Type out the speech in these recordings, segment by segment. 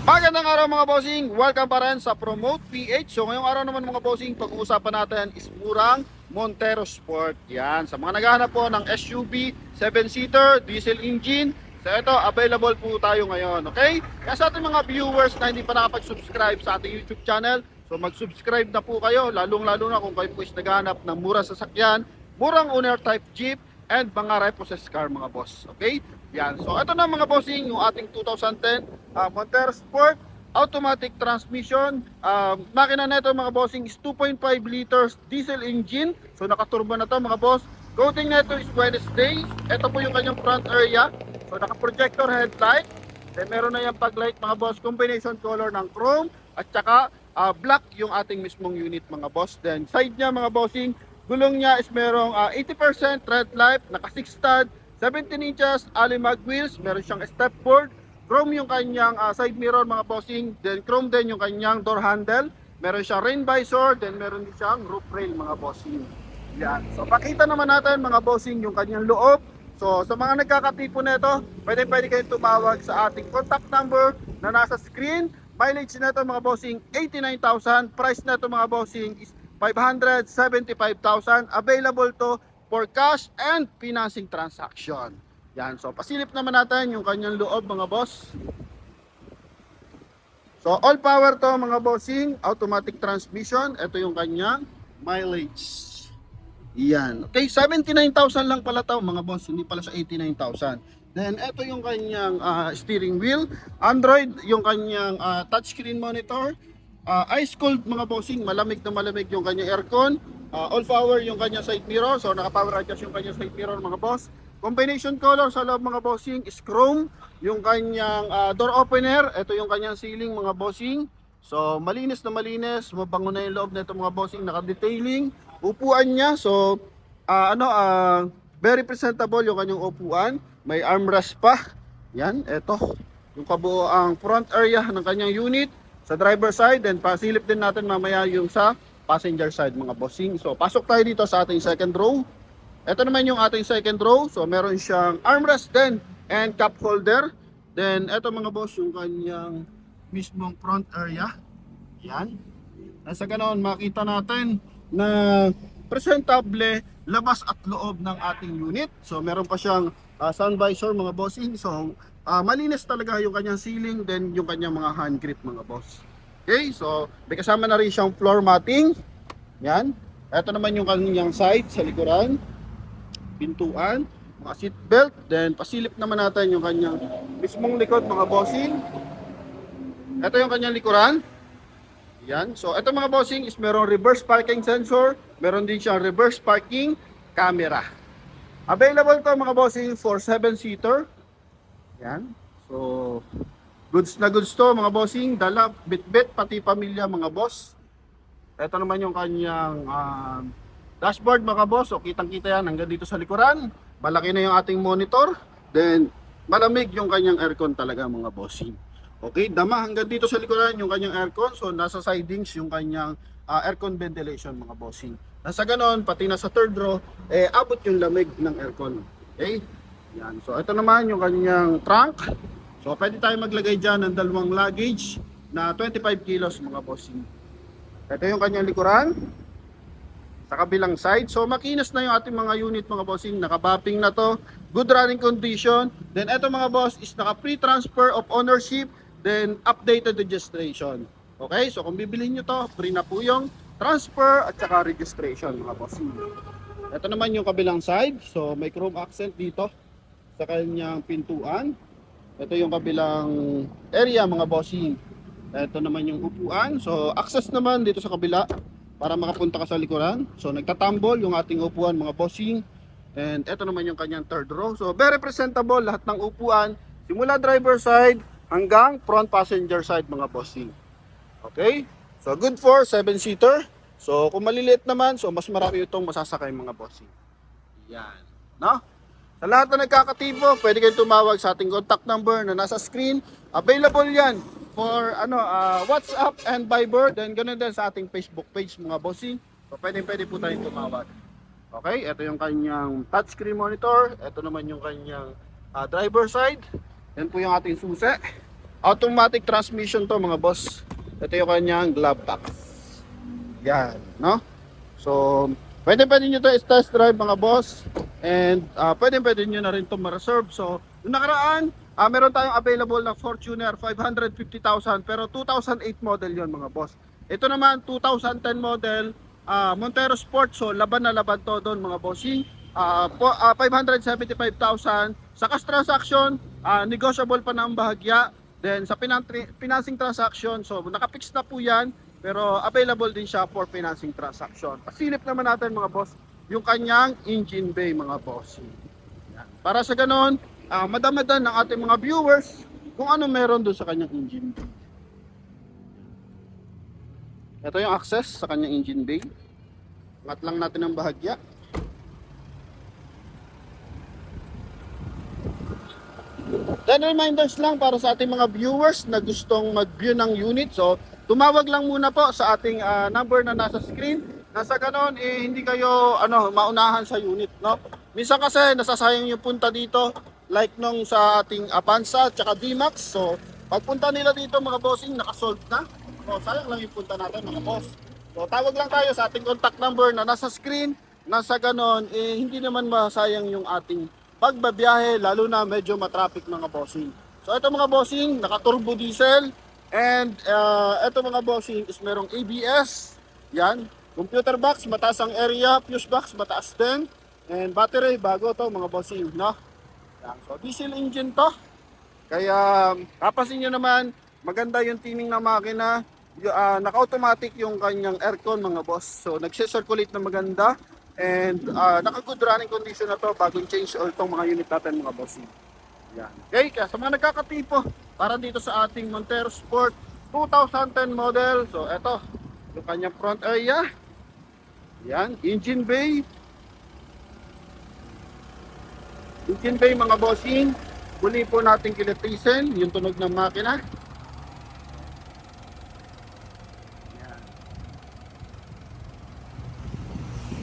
Magandang araw mga bossing, welcome pa rin sa Promote PH. So ngayong araw naman mga bossing, pag-uusapan natin is murang Montero Sport. Yan, sa mga naghahanap po ng SUV, 7-seater, diesel engine. So ito, available po tayo ngayon, okay? Kaya sa ating mga viewers na hindi pa nakapag-subscribe sa ating YouTube channel, so mag-subscribe na po kayo, lalong-lalo na kung kayo po is naghahanap ng murang sasakyan, murang owner type Jeep, and mga repossessed car mga boss, okay? Yan, so ito na mga bossing, yung ating 2010 Montero Sport automatic transmission. Makina na ito mga bossing is 2.5 liters diesel engine. So nakaturbo na to mga boss. Coating na ito is Wednesday. Ito po yung kanyang front area. So naka-projector headlight. Then meron na yung pag-light mga boss. Combination color ng chrome at saka black yung ating mismong unit mga boss. Then side niya mga bossing, gulong niya is merong 80% red light, naka 6 stud, 17 inches alimag wheels, meron siyang step board, chrome yung kanyang side mirror mga bossing, then chrome din yung kanyang door handle, meron siyang rain visor, then meron din siyang roof rail mga bossing. Yan. So pakita naman natin mga bossing yung kanyang loob. So sa mga nagkakatipo nito, pwede kayong tumawag sa ating contact number na nasa screen. Mileage nito mga bossing 89,000, price nito mga bossing is 575,000. Available to for cash and financing transaction. Yan, so pasilip naman natin yung kanyang loob mga boss. So all power to mga bossing, automatic transmission. Ito yung kanyang mileage. Yan, okay, 79,000 lang pala to mga boss, hindi pala sa 89,000. Then ito yung kanyang steering wheel, Android yung kanyang touchscreen monitor. Ice cold mga bossing, malamig na malamig yung kanyang aircon. All power yung kanyang side mirror, so naka-power adjust yung kanyang side mirror mga boss. Combination color sa loob mga bossing is chrome. Yung kanyang door opener, ito yung kanyang ceiling mga bossing. So malinis na malinis, mabango na yung loob nito mga bossing, naka-detailing. Upuan niya, so very presentable yung kanyang upuan. May armrest pa. Yan, ito yung kabuoang front area ng kanyang unit sa driver side, then pasilip din natin mamaya yung sa passenger side mga bossing. So pasok tayo dito sa ating second row. Ito naman yung ating second row. So meron siyang armrest din and cup holder. Then ito mga boss yung kanyang mismong front area. Yan. Nasa ganoon makita natin na presentable labas at loob ng ating unit. So meron pa siyang sun visor mga bossing. So malinis talaga yung kanyang ceiling, then yung kanyang mga hand grip mga boss. Okay, so may kasama na rin siyang floor matting. Yan. Ito naman yung kanyang side sa likuran. Pintuan, mga seat belt, then pasilip naman natin yung kanyang mismong likod mga bossing. Ito yung kanyang likuran. Yan. So ito mga bossing is merong reverse parking sensor, meron din siyang reverse parking camera. Available to mga bossing for 7-seater. Yan. So goods na goods to mga bossing, dala, bit-bit, pati pamilya mga boss. Ito naman yung kanyang dashboard mga boss. So kitang-kita yan hanggang dito sa likuran. Malaki na yung ating monitor. Then malamig yung kanyang aircon talaga mga bossing. Okay, dama hanggang dito sa likuran yung kanyang aircon. So nasa sidings yung kanyang aircon ventilation mga bossing. Nasa ganon, pati nasa third row, abot yung lamig ng aircon. Okay? Yan. So ito naman yung kanyang trunk. So pwede tayo maglagay dyan ng dalawang luggage na 25 kilos mga bossing. Ito yung kanyang likuran. Sa kabilang side. So makinis na yung ating mga unit mga bossing. Nakabapping na to. Good running condition. Then ito mga boss is naka pre-transfer of ownership. Then updated registration. Okay? So kung bibilhin nyo to, free na po yung transfer at saka registration mga bossing. Ito naman yung kabilang side. So may chrome accent dito sa kanyang pintuan. Ito yung kabilang area mga bossing. Ito naman yung upuan. So access naman dito sa kabila para makapunta ka sa likuran. So nagtatambol yung ating upuan mga bossing. And ito naman yung kanyang third row. So very presentable lahat ng upuan. Simula driver side hanggang front passenger side mga bossing. Okay? So good for 7-seater. So kung maliliit naman, so mas marami itong masasakay mga bossing. Yan. No? Sa lahat na nagkakatibo, pwede kayong tumawag sa ating contact number na nasa screen. Available yan for WhatsApp and Viber. Then ganoon din sa ating Facebook page mga bossing. So pwede po tayong tumawag. Okay, ito yung kanyang touchscreen monitor. Ito naman yung kanyang driver side. Yan po yung ating susi. Automatic transmission to mga boss. Ito yung kanyang glove box. Yan, no? So, pwede nyo to test drive mga boss. And pwede nyo na rin to ma-reserve. So, yung nakaraan, meron tayong available na Fortuner 550,000 pero 2008 model yon mga boss. Ito naman 2010 model Montero Sport. So, laban na laban to doon mga bossing. 575,000 sa cash transaction, negotiable pa ng bahagya. Then sa financing transaction, so nakapix na po yan, pero available din siya for financing transaction. Pasilip naman natin mga boss yung kanyang engine bay mga boss. Yan. Para sa ganon, madamadan ng ating mga viewers kung ano meron doon sa kanyang engine bay. Ito yung access sa kanyang engine bay. Angat lang natin ang bahagya. Then reminders lang para sa ating mga viewers na gustong mag-view ng unit. So, tumawag lang muna po sa ating number na nasa screen. Nasa ganon, hindi kayo maunahan sa unit, no? Minsan kasi nasasayang yung punta dito, like nung sa ating Avanza at saka D-Max. So, pagpunta nila dito mga bossing, nakasolve na. So, sayang lang yung punta natin mga boss. So, tawag lang tayo sa ating contact number na nasa screen. Nasa ganon, hindi naman masayang yung ating pagbabiyahe, lalo na medyo matraffic mga bossing. So ito mga bossing, naka turbo diesel, and ito mga bossing is merong ABS, yan, computer box, mataas ang area, fuse box, mataas din, and battery, bago to mga bossing, no? Yan. So diesel engine to, kaya kapasin nyo naman, maganda yung tuning ng makina, naka-automatic yung kanyang aircon mga boss, so nagse-circulate na maganda. And naka-good running condition na to bagong change oil tong mga unit natin mga bossing. Yan. Okay, kaya sa mga nagkakatipo para dito sa ating Montero Sport 2010 model. So eto, yung kanyang front area. Yan, engine bay. Engine bay mga bossing. Muli po natin kilitisin yung tunog ng makina.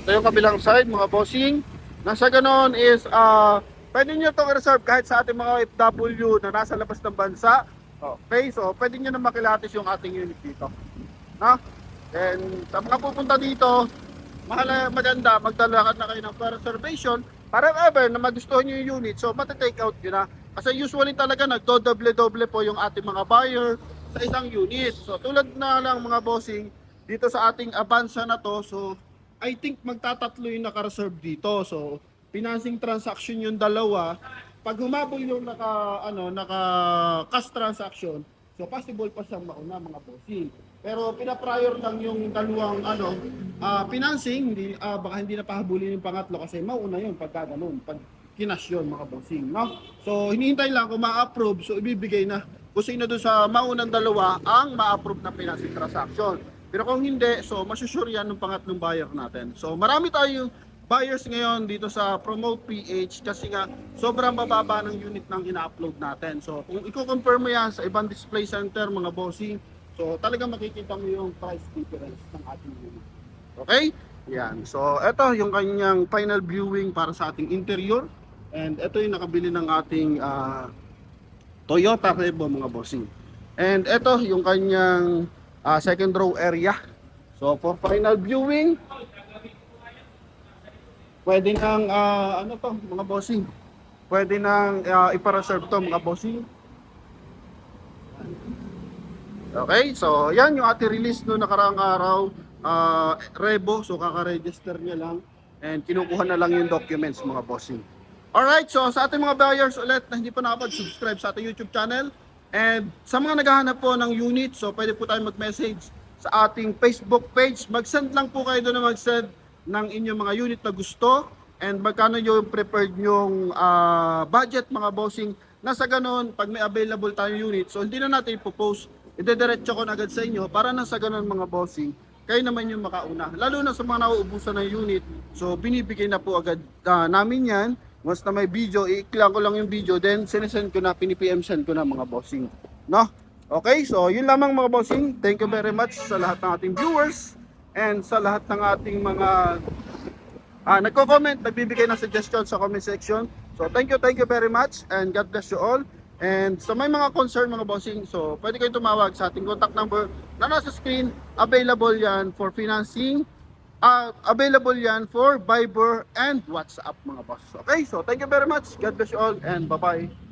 Ito yung kabilang side mga bossing. Nasa ganon is pwede nyo itong reserve kahit sa ating mga OFW na nasa labas ng bansa. Okay, so pwede nyo na makilatis yung ating unit dito, no? And sa mga pupunta dito, maganda magdala na kayo ng reservation para ever na magustuhan nyo yung unit, so mati-take out nyo na. Kasi usually talaga nagdo-doble-doble po yung ating mga buyer sa isang unit. So tulad na lang mga bossing dito sa ating Avanza na to, so I think magtatatlo yung naka-reserve dito. So, financing transaction yung dalawa. Pag humabol yung naka-cash transaction, so possible pa siyang mauna mga bossing. Pero pina-prior lang yung dalawang financing, baka hindi na pahabulin yung pangatlo kasi mauna yun pag ganoon, pag kinash yun mga bossing, no? So, hinihintay lang kung ma-approve, so ibibigay na kung sino doon sa maunang dalawa ang ma-approve na financing transaction. Pero kung hindi, so masusure yan ng pangatlong buyer natin. So marami tayong buyers ngayon dito sa Promote PH kasi nga sobrang bababa ng unit ng ina-upload natin. So kung i-confirm mo yan sa ibang display center mga bossing, so talagang makikita mo yung price difference ng ating unit. Okay? Yan. So ito yung kanyang final viewing para sa ating interior. And ito yung nakabili ng ating Toyota Revo mga bossing. And ito yung kanyang second row area. So for final viewing, pwede nang mga bossing. Pwede nang ipa-reserve to mga bossing. Okay, so yan yung ating release no nakaraang araw, Revo, so kaka-register niya lang and kinukuha na lang yung documents mga bossing. Alright, so sa ating mga buyers ulit na hindi pa nakapag-subscribe sa ating YouTube channel, and sa mga naghahanap po ng unit, so pwede po tayo mag-message sa ating Facebook page. Mag-send lang po kayo doon na mag-send ng inyong mga unit na gusto and magkano yung preferred yung budget mga bossing. Nasa ganon, pag may available tayong unit, so hindi na natin ipopost, idediretso ko na agad sa inyo para nasa ganon mga bossing, kayo naman yung makauna. Lalo na sa mga nauubusan ng unit, so binibigay na po agad namin yan. Once na may video, i-click ko lang yung video, then sinesend ko na, pini-PM send ko na mga bossing, no? Okay, so yun lamang mga bossing. Thank you very much sa lahat ng ating viewers and sa lahat ng ating mga nagko-comment, nagbibigay ng suggestion sa comment section. So thank you very much and God bless you all. And sa may mga concern mga bossing, so pwede kayo tumawag sa ating contact number na nasa screen. Available yan for financing. Available yan for Viber and WhatsApp mga boss. Okay, so thank you very much. God bless you all and bye-bye.